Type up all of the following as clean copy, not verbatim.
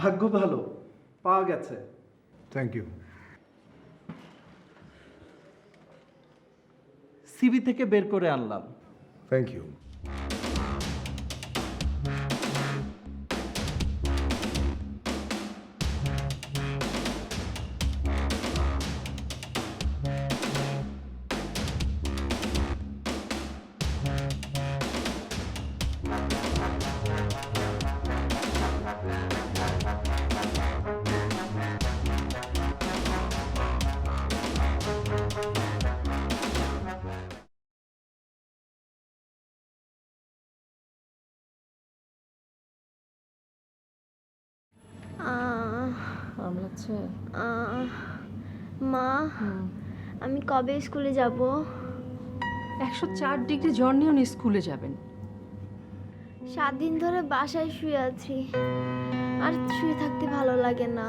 ভাগ্য ভালো, পাওয়া গেছে। Thank you. সিবি থেকে বের করে আনলাম। Thank you. আরাম লাগছে? মা, আমি কবে স্কুলে যাব? 104 ডিগ্রি জ্বর নিয়ে উনি স্কুলে যাবেন। 7 দিন ধরে বাসায় শুয়ে আছি, আর শুয়ে থাকতে ভালো লাগে না।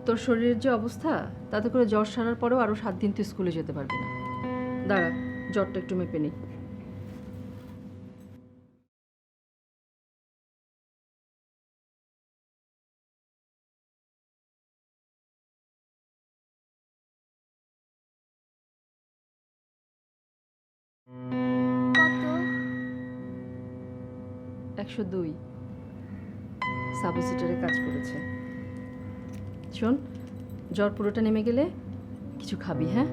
তোর শরীরের যে অবস্থা, তাতে করে জ্বর সারার পরেও আরো 7 দিন তুই স্কুলে যেতে পারবি না। দাঁড়া, জ্বরটা একটু মেপে নি। কত? 102 সাবসিটারে কাজ করেছে। শোন, জ্বর পুরোটা নেমে গেলে কিছু খাবি, হ্যাঁ?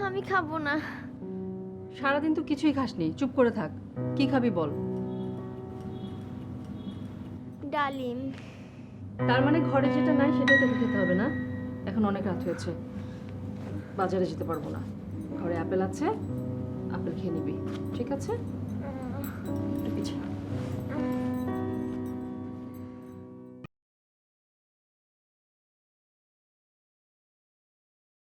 আমি খাবো না। সারাদিন তো কিছুই খাসনি, চুপ করে থাক। কি খাবি বল? ডালিম। তার মানে ঘরে যেটা নাই সেটাই তোকে খেতে হবে না? এখন অনেক রাত হয়েছে, বাজারে যেতে পারবো না। ঘরে আপেল আছে, আপেল খেয়ে নিবি, ঠিক আছে? একটু পিছিয়ে